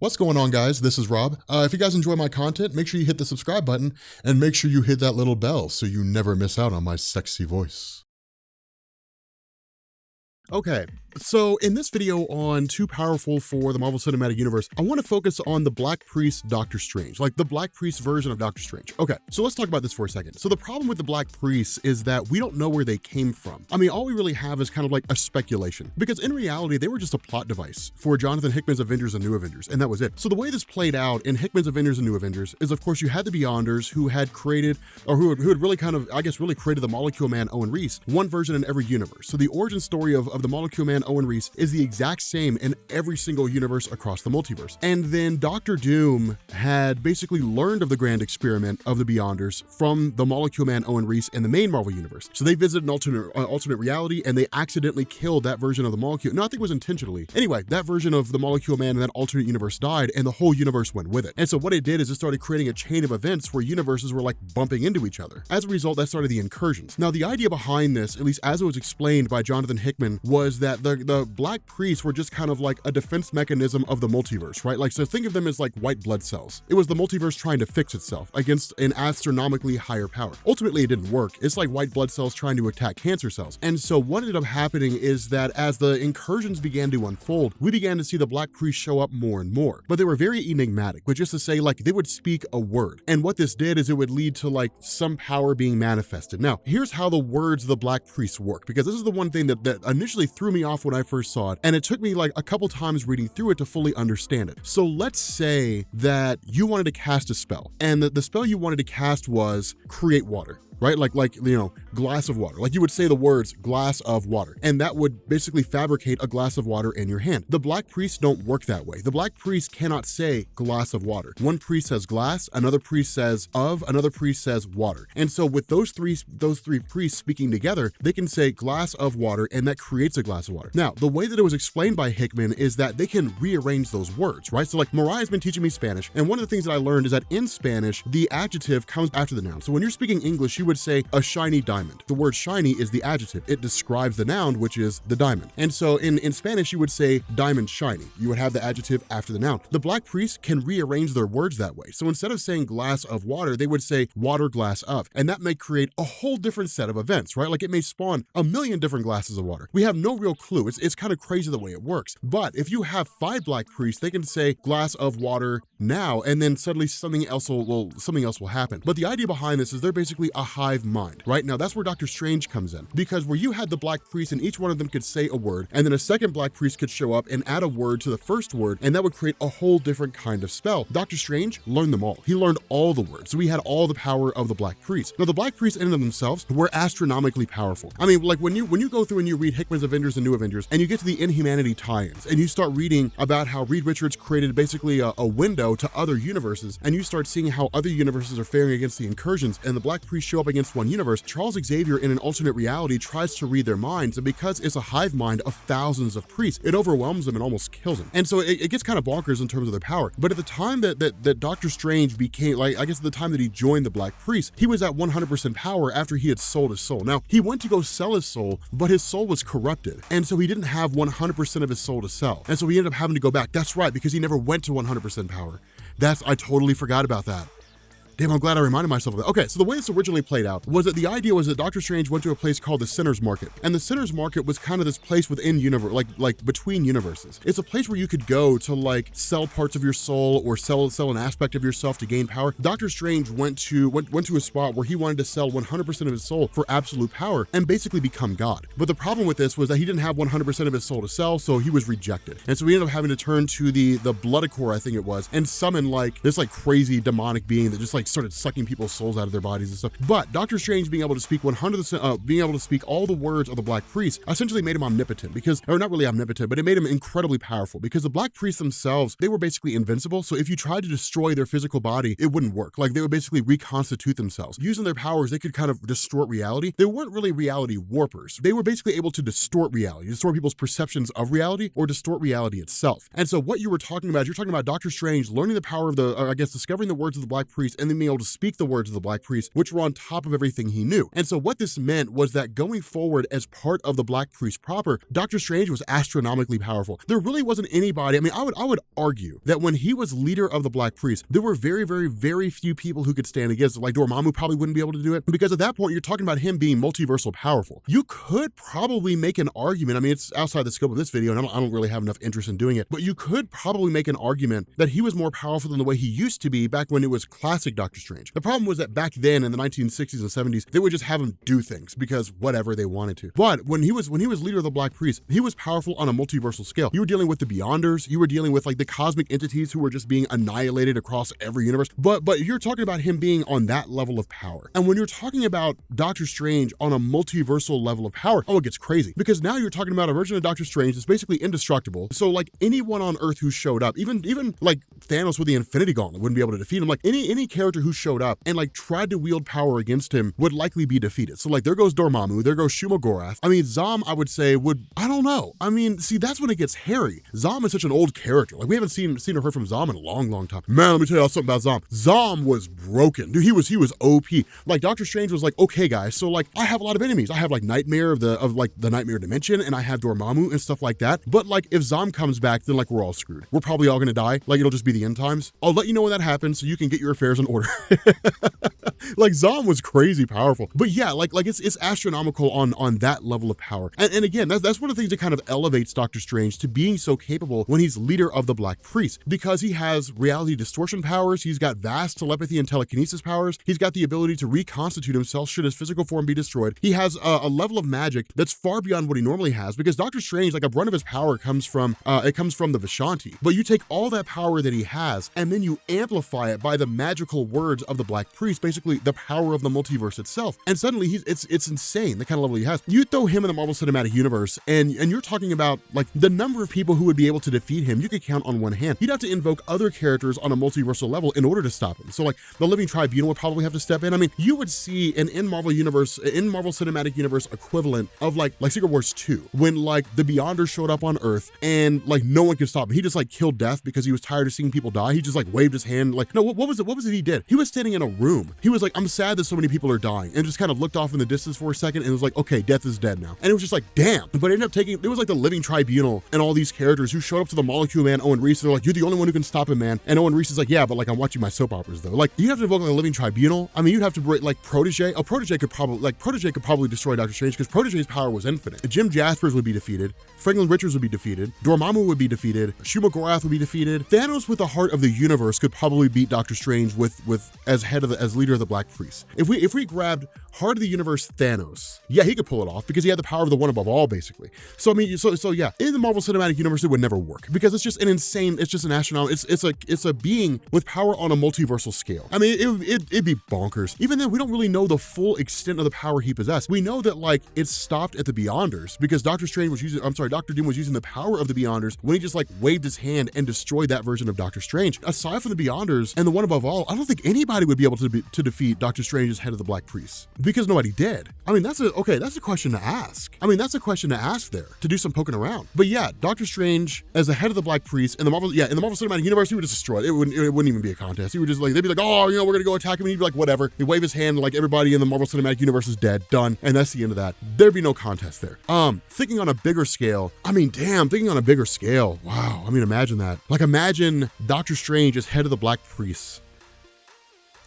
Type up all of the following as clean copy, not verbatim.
What's going on, guys? This is Rob. If you guys enjoy my content, make sure you hit the subscribe button and make sure you hit that little bell so you never miss out on my sexy voice. Okay, so in this video on Too Powerful for the Marvel Cinematic Universe, I want to focus on the Black Priest Doctor Strange, like the Black Priest version of Doctor Strange. Okay, so let's talk about this for a second. So the problem with the Black Priests is that we don't know where they came from. I mean, all we really have is kind of like a speculation, because in reality, they were just a plot device for Jonathan Hickman's Avengers and New Avengers, and that was it. So the way this played out in Hickman's Avengers and New Avengers is, of course, you had the Beyonders who had created, or who had really kind of, I guess, really created the Molecule Man Owen Reese, one version in every universe. So the origin story of the Molecule Man Owen Reese is the exact same in every single universe across the multiverse. And then Doctor Doom had basically learned of the grand experiment of the Beyonders from the Molecule Man Owen Reese in the main Marvel universe. So they visited an alternate reality and they accidentally killed that version of the Molecule. No, I think it was intentionally. Anyway, that version of the Molecule Man in that alternate universe died and the whole universe went with it. And so what it did is it started creating a chain of events where universes were like bumping into each other. As a result, that started the incursions. Now, the idea behind this, at least as it was explained by Jonathan Hickman, was that the Black Priests were just kind of like a defense mechanism of the multiverse, right? Like, so think of them as like white blood cells. It was the multiverse trying to fix itself against an astronomically higher power. Ultimately, it didn't work. It's like white blood cells trying to attack cancer cells. And so what ended up happening is that as the incursions began to unfold, we began to see the Black Priests show up more and more. But they were very enigmatic, which is to say, like, they would speak a word. And what this did is it would lead to like some power being manifested. Now, here's how the words of the Black Priests work, because this is the one thing that initially threw me off when I first saw it. And it took me like a couple times reading through it to fully understand it. So let's say that you wanted to cast a spell, and the spell you wanted to cast was create water. Right? Like, you know, glass of water. Like you would say the words glass of water, and that would basically fabricate a glass of water in your hand. The Black Priests don't work that way. The Black Priests cannot say glass of water. One priest says glass, another priest says of, another priest says water. And so with those three priests speaking together, they can say glass of water, and that creates a glass of water. Now, the way that it was explained by Hickman is that they can rearrange those words, right? So like Mariah's been teaching me Spanish, and one of the things that I learned is that in Spanish, the adjective comes after the noun. So when you're speaking English, you would say a shiny diamond. The word shiny is the adjective. It describes the noun, which is the diamond. And so in Spanish, you would say diamond shiny. You would have the adjective after the noun. The Black Priests can rearrange their words that way. So instead of saying glass of water, they would say water glass of. And that may create a whole different set of events, right? Like it may spawn a million different glasses of water. We have no real clue. It's kind of crazy the way it works. But if you have 5 Black Priests, they can say glass of water now, and then suddenly something else will happen. But the idea behind this is they're basically a hive mind. Right now, that's where Doctor Strange comes in, because where you had the Black Priests and each one of them could say a word, and then a second Black Priest could show up and add a word to the first word, and that would create a whole different kind of spell. Doctor Strange learned them all. He learned all the words, so he had all the power of the Black Priests. Now, the Black Priests in and of themselves were astronomically powerful. I mean, like when you go through and you read Hickman's Avengers and New Avengers, and you get to the Inhumanity tie-ins, and you start reading about how Reed Richards created basically a window to other universes, and you start seeing how other universes are faring against the incursions, and the Black Priests show up against one universe. Charles Xavier in an alternate reality tries to read their minds, and because it's a hive mind of thousands of priests, it overwhelms them and almost kills them. And so it gets kind of bonkers in terms of their power. But at the time that Doctor Strange became, like, I guess at the time that he joined the Black Priests, he was at 100% power after he had sold his soul. Now, he went to go sell his soul, but his soul was corrupted. And so he didn't have 100% of his soul to sell. And so he ended up having to go back. That's right, because he never went to 100% power. I totally forgot about that. Damn, I'm glad I reminded myself of that. Okay, so the way this originally played out was that the idea was that Doctor Strange went to a place called the Sinner's Market. And the Sinner's Market was kind of this place within universe, like between universes. It's a place where you could go to like sell parts of your soul or sell an aspect of yourself to gain power. Doctor Strange went to a spot where he wanted to sell 100% of his soul for absolute power and basically become God. But the problem with this was that he didn't have 100% of his soul to sell, so he was rejected. And so he ended up having to turn to the Bloodicor, I think it was, and summon like this like crazy demonic being that just like started sucking people's souls out of their bodies and stuff. But Doctor Strange being able to speak 100%, being able to speak all the words of the Black Priests essentially made him omnipotent, or not really omnipotent, but it made him incredibly powerful, because the Black Priests themselves, they were basically invincible. So if you tried to destroy their physical body, it wouldn't work. Like they would basically reconstitute themselves. Using their powers, they could kind of distort reality. They weren't really reality warpers. They were basically able to distort reality, distort people's perceptions of reality, or distort reality itself. And so what you were talking about, you're talking about Doctor Strange learning the power of discovering the words of the Black Priests, and then being able to speak the words of the Black Priest, which were on top of everything he knew. And so what this meant was that going forward as part of the Black Priest proper, Dr. Strange was astronomically powerful. There really wasn't anybody, I mean, I would argue that when he was leader of the Black Priest, there were very few people who could stand against it. Like Dormammu probably wouldn't be able to do it, because at that point, you're talking about him being multiversal powerful. You could probably make an argument, I mean, it's outside the scope of this video, and I don't really have enough interest in doing it, but you could probably make an argument that he was more powerful than the way he used to be back when it was classic Doctor Strange. The problem was that back then in the 1960s and 70s, they would just have him do things because whatever they wanted to. But when he was leader of the Black Priest, he was powerful on a multiversal scale. You were dealing with the Beyonders, you were dealing with like the cosmic entities who were just being annihilated across every universe. But you're talking about him being on that level of power. And when you're talking about Doctor Strange on a multiversal level of power, oh, it gets crazy, because now you're talking about a version of Doctor Strange that's basically indestructible. So like anyone on Earth who showed up, even like Thanos with the Infinity Gauntlet wouldn't be able to defeat him. Like any character who showed up and like tried to wield power against him would likely be defeated. So like there goes Dormammu, there goes Shumagorath. I mean, Zom, I would say I don't know. I mean, see, that's when it gets hairy. Zom is such an old character. Like we haven't seen or heard from Zom in a long time. Man, let me tell you something about Zom. Zom was broken. Dude, he was OP. Like Doctor Strange was like, okay guys, so like I have a lot of enemies. I have like Nightmare of the Nightmare Dimension, and I have Dormammu and stuff like that. But like if Zom comes back, then like we're all screwed. We're probably all gonna die. Like it'll just be the end times. I'll let you know when that happens so you can get your affairs in order. Like Zom was crazy powerful. But yeah, like it's astronomical on that level of power. And again, that's one of the things that kind of elevates Doctor Strange to being so capable when he's leader of the Black Priest, because he has reality distortion powers, he's got vast telepathy and telekinesis powers, he's got the ability to reconstitute himself should his physical form be destroyed. He has a level of magic that's far beyond what he normally has, because Doctor Strange, like a brunt of his power comes from the Vishanti. But you take all that power that he has and then you amplify it by the magical words of the Black Priest, basically the power of the multiverse itself. And suddenly it's insane, the kind of level he has. You throw him in the Marvel Cinematic Universe and you're talking about like the number of people who would be able to defeat him, you could count on one hand. You'd have to invoke other characters on a multiversal level in order to stop him. So like the Living Tribunal would probably have to step in. I mean, you would see an in Marvel Cinematic Universe equivalent of like Secret Wars 2, when like the Beyonders showed up on Earth and like no one could stop him. He just like killed death because he was tired of seeing people die. He just like waved his hand like, no, what was it he did? He was standing in a room. He was like, I'm sad that so many people are dying, and just kind of looked off in the distance for a second and was like, okay, death is dead now. And it was just like, damn. But it ended up it was like the Living Tribunal and all these characters who showed up to the Molecule Man, Owen Reese. They're like, you're the only one who can stop him, man. And Owen Reese is like, yeah, but like I'm watching my soap operas though. Like you have to invoke like the Living Tribunal. I mean, you'd have to break like Protege. Oh, Protege could probably destroy Doctor Strange, because Protege's power was infinite. Jim Jaspers would be defeated. Franklin Richards would be defeated. Dormammu would be defeated. Shumagorath would be defeated. Thanos with the heart of the universe could probably beat Doctor Strange with as leader of the Black Priest. If we grabbed heart of the universe Thanos, yeah, he could pull it off because he had the power of the one above all, basically. So I mean, so yeah, in the Marvel Cinematic Universe, it would never work because it's just an astronomical, it's a being with power on a multiversal scale. I mean, it'd be bonkers. Even then, we don't really know the full extent of the power he possessed. We know that like it stopped at the Beyonders because Doctor Doom was using the power of the Beyonders when he just like waved his hand and destroyed that version of Doctor Strange. Aside from the Beyonders and the one above all, I don't think anybody would be able to defeat Doctor Strange as head of the Black Priest, because nobody did. I mean, that's a question to ask. I mean, that's a question to ask there, to do some poking around. But yeah, Doctor Strange as the head of the Black Priest in the Marvel Cinematic Universe, he would just destroy it. It wouldn't even be a contest. He would just like, they'd be like, oh, we're gonna go attack him, and he'd be like, whatever. He'd wave his hand like everybody in the Marvel Cinematic Universe is dead, done, and that's the end of that. There'd be no contest there. Thinking on a bigger scale, wow, I mean, imagine that. Like, imagine Doctor Strange as head of the Black Priest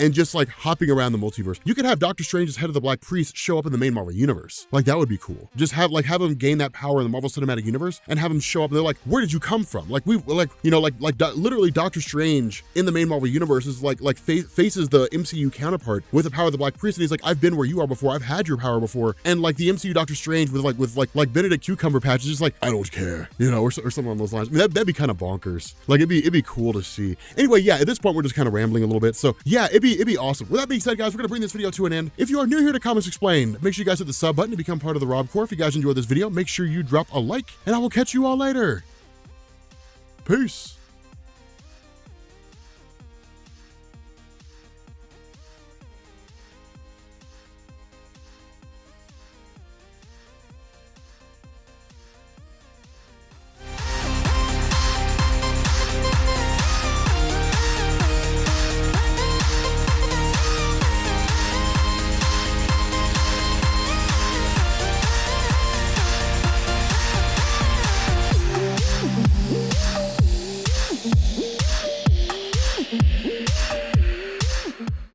and just like hopping around the multiverse. You could have Doctor Strange as head of the Black Priest show up in the main Marvel Universe. Like that would be cool. Just have him gain that power in the Marvel Cinematic Universe and have him show up and they're like, where did you come from? Like literally Doctor Strange in the main Marvel Universe is faces the MCU counterpart with the power of the Black Priest, and he's like, I've been where you are before, I've had your power before. And like the MCU Doctor Strange with Benedict Cucumber Patch is just like, I don't care, or something along those lines. I mean, that'd be kind of bonkers. Like it'd be cool to see. Anyway, yeah, at this point we're just kind of rambling a little bit. So yeah, it'd be awesome. With that being said, guys, we're gonna bring this video to an end. If you are new here to Comics Explained, make sure you guys hit the sub button to become part of the Rob Corps. If you guys enjoyed this video, make sure you drop a like, and I will catch you all later. Peace.